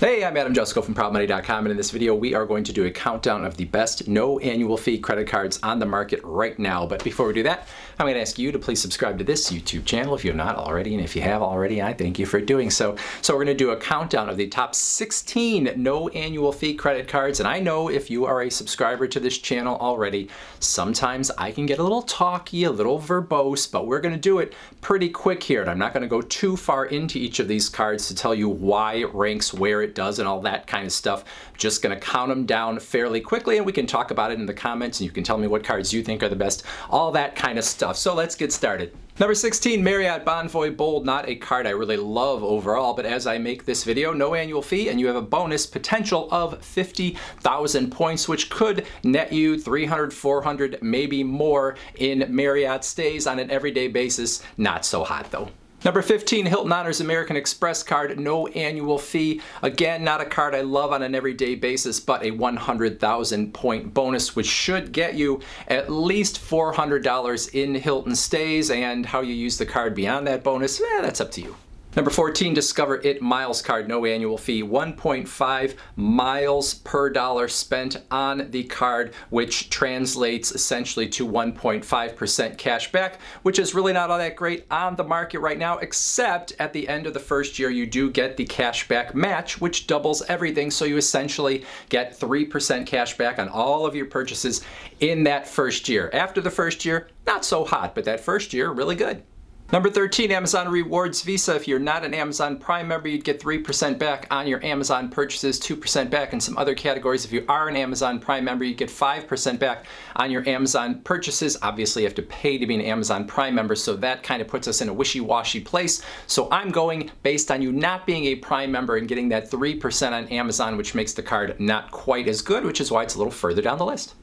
Hey, I'm Jusko from ProudMoney.com, and in this video we are going to do a countdown of the best no annual fee credit cards on the market right now. But before we do that, I'm going to ask you to please subscribe to this YouTube channel if you have not already, and if you have already, I thank you for doing so. So we're going to do a countdown of the top 16 no annual fee credit cards, and I know if you are a subscriber to this channel already, sometimes I can get a little talky, a little verbose, but we're going to do it pretty quick here, and I'm not going to go too far into each of these cards to tell you why it ranks, where it does, and all that kind of stuff. Just going to count them down fairly quickly, and we can talk about it in the comments, and you can tell me what cards you think are the best, all that kind of stuff. So let's get started. Number 16, Marriott Bonvoy Bold. Not a card I really love overall, but as I make this video, no annual fee, and you have a bonus potential of 50,000 points, which could net you 300, 400, maybe more in Marriott stays on an everyday basis. Not so hot though. Number 15, Hilton Honors American Express card, no annual fee. Again, not a card I love on an everyday basis, but a 100,000 point bonus, which should get you at least $400 in Hilton stays, and how you use the card beyond that bonus, that's up to you. Number 14, Discover It Miles card, no annual fee, 1.5 miles per dollar spent on the card, which translates essentially to 1.5% cash back, which is really not all that great on the market right now, except at the end of the first year, you do get the cash back match, which doubles everything. So you essentially get 3% cash back on all of your purchases in that first year. After the first year, not so hot, but that first year, really good. Number 13, Amazon Rewards Visa. If you're not an Amazon Prime member, you'd get 3% back on your Amazon purchases, 2% back in some other categories. If you are an Amazon Prime member, you get 5% back on your Amazon purchases. Obviously, you have to pay to be an Amazon Prime member, so that kind of puts us in a wishy-washy place. So I'm going based on you not being a Prime member and getting that 3% on Amazon, which makes the card not quite as good, which is why it's a little further down the list.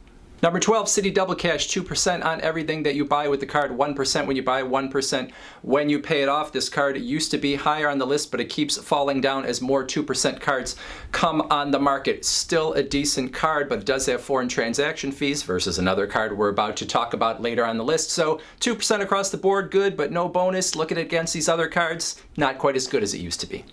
Number 12, Citi Double Cash, 2% on everything that you buy with the card, 1% when you buy, 1% when you pay it off. This card used to be higher on the list, but it keeps falling down as more 2% cards come on the market. Still a decent card, but it does have foreign transaction fees versus another card we're about to talk about later on the list. So 2% across the board, good, but no bonus. Look at it against these other cards, not quite as good as it used to be.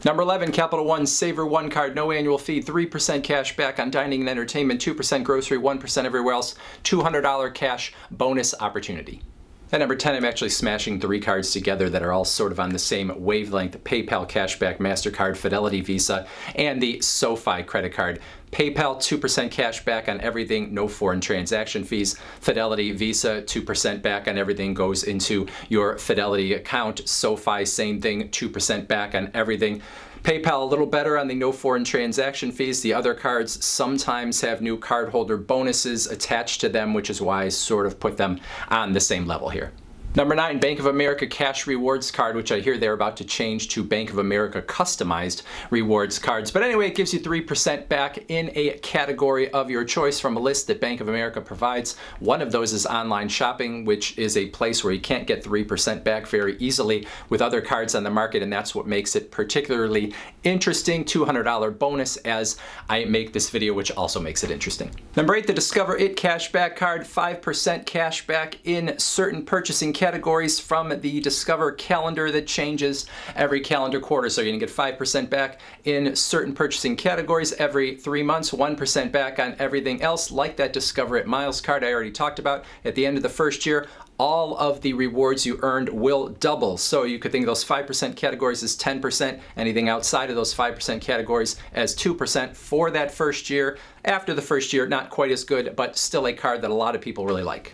Number 11, Capital One Savor One card, no annual fee, 3% cash back on dining and entertainment, 2% grocery, 1% everywhere else, $200 cash bonus opportunity. At number 10, I'm actually smashing three cards together that are all sort of on the same wavelength: PayPal Cashback, MasterCard, Fidelity Visa, and the Sofi credit card. PayPal, 2% cash back on everything, no foreign transaction fees. Fidelity Visa, 2% back on everything goes into your Fidelity account. Sofi, same thing, 2% back on everything. PayPal a little better on the no foreign transaction fees. The other cards sometimes have new cardholder bonuses attached to them, which is why I sort of put them on the same level here. Number 9, Bank of America Cash Rewards card, which I hear they're about to change to Bank of America Customized Rewards cards. But anyway, it gives you 3% back in a category of your choice from a list that Bank of America provides. One of those is online shopping, which is a place where you can't get 3% back very easily with other cards on the market, and that's what makes it particularly interesting. $200 bonus as I make this video, which also makes it interesting. Number 8, the Discover It Cashback card, 5% cash back in certain purchasing categories from the Discover calendar that changes every calendar quarter. So you're gonna get 5% back in certain purchasing categories every 3 months, 1% back on everything else, like that Discover It Miles card I already talked about. At the end of the first year, all of the rewards you earned will double. So you could think of those 5% categories as 10%, anything outside of those 5% categories as 2% for that first year. After the first year, not quite as good, but still a card that a lot of people really like.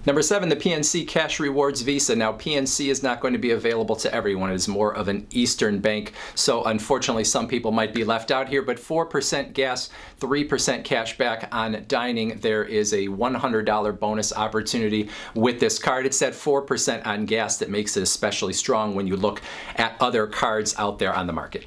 Number 7, the PNC Cash Rewards Visa. Now, PNC is not going to be available to everyone. It is more of an Eastern bank, so unfortunately some people might be left out here, but 4% gas, 3% cash back on dining. There is a $100 bonus opportunity with this card. It's that 4% on gas that makes it especially strong when you look at other cards out there on the market.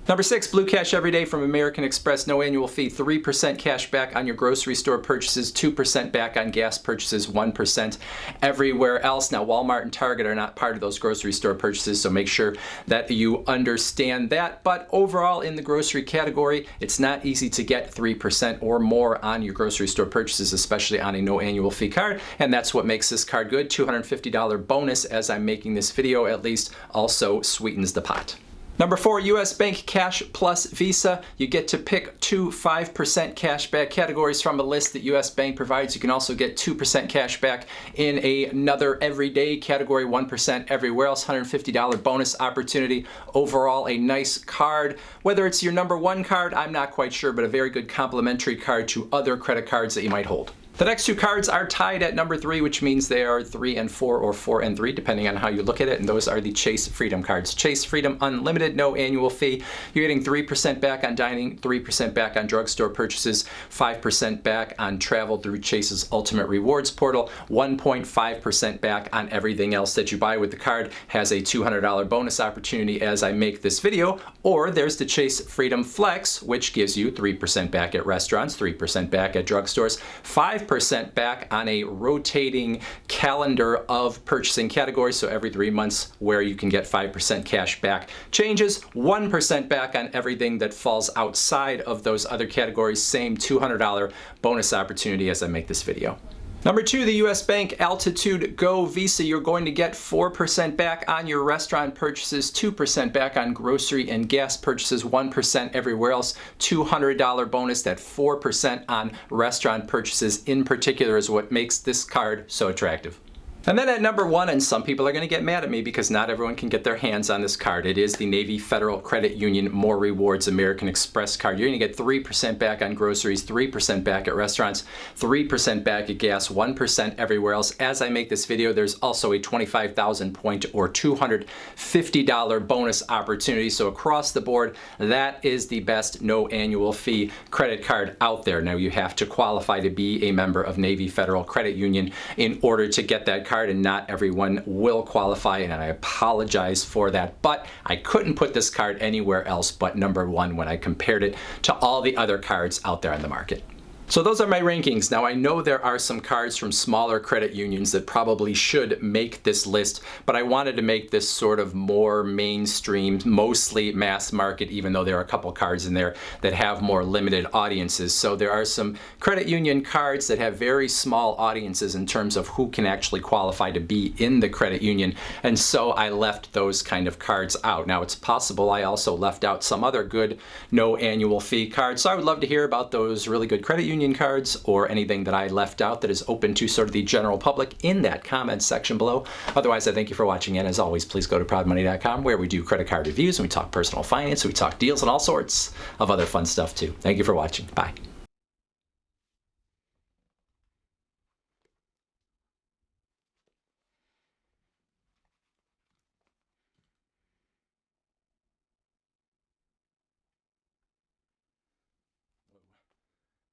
Number 6, Blue Cash Everyday from American Express, no annual fee, 3% cash back on your grocery store purchases, 2% back on gas purchases, 1% everywhere else. Now, Walmart and Target are not part of those grocery store purchases, so make sure that you understand that. But overall, in the grocery category, it's not easy to get 3% or more on your grocery store purchases, especially on a no annual fee card, and that's what makes this card good. $250 bonus as I'm making this video, at least, also sweetens the pot. Number 4, U.S. Bank Cash plus Visa. You get to pick two 5% cashback categories from a list that U.S. Bank provides. You can also get 2% cashback in another everyday category, 1% everywhere else, $150 bonus opportunity. Overall, a nice card. Whether it's your number 1 card, I'm not quite sure, but a very good complementary card to other credit cards that you might hold. The next 2 cards are tied at number 3, which means they are 3 and 4 or 4 and 3, depending on how you look at it. And those are the Chase Freedom cards. Chase Freedom Unlimited, no annual fee. You're getting 3% back on dining, 3% back on drugstore purchases, 5% back on travel through Chase's Ultimate Rewards portal, 1.5% back on everything else that you buy with the card. Has a $200 bonus opportunity as I make this video. Or there's the Chase Freedom Flex, which gives you 3% back at restaurants, 3% back at drugstores, 5% back on a rotating calendar of purchasing categories, so every 3 months where you can get 5% cash back changes, 1% back on everything that falls outside of those other categories, same $200 bonus opportunity as I make this video. Number 2, the U.S. Bank Altitude Go Visa. You're going to get 4% back on your restaurant purchases, 2% back on grocery and gas purchases, 1% everywhere else. $200 bonus. That 4% on restaurant purchases in particular is what makes this card so attractive. And then at number 1, and some people are going to get mad at me because not everyone can get their hands on this card, it is the Navy Federal Credit Union More Rewards American Express card. You're going to get 3% back on groceries, 3% back at restaurants, 3% back at gas, 1% everywhere else. As I make this video, there's also a 25,000 point or $250 bonus opportunity. So across the board, that is the best no annual fee credit card out there. Now you have to qualify to be a member of Navy Federal Credit Union in order to get that card, and not everyone will qualify, and I apologize for that, but I couldn't put this card anywhere else but number 1 when I compared it to all the other cards out there on the market. So those are my rankings. Now I know there are some cards from smaller credit unions that probably should make this list, but I wanted to make this sort of more mainstream, mostly mass market, even though there are a couple cards in there that have more limited audiences. So there are some credit union cards that have very small audiences in terms of who can actually qualify to be in the credit union, and so I left those kind of cards out. Now it's possible I also left out some other good no annual fee cards, so I would love to hear about those really good credit union cards or anything that I left out that is open to sort of the general public in that comment section below. Otherwise, I thank you for watching, and as always, please go to proudmoney.com where we do credit card reviews and we talk personal finance, we talk deals and all sorts of other fun stuff too. Thank you for watching. Bye.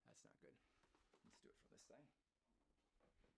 That's not good. Let's do it for this thing.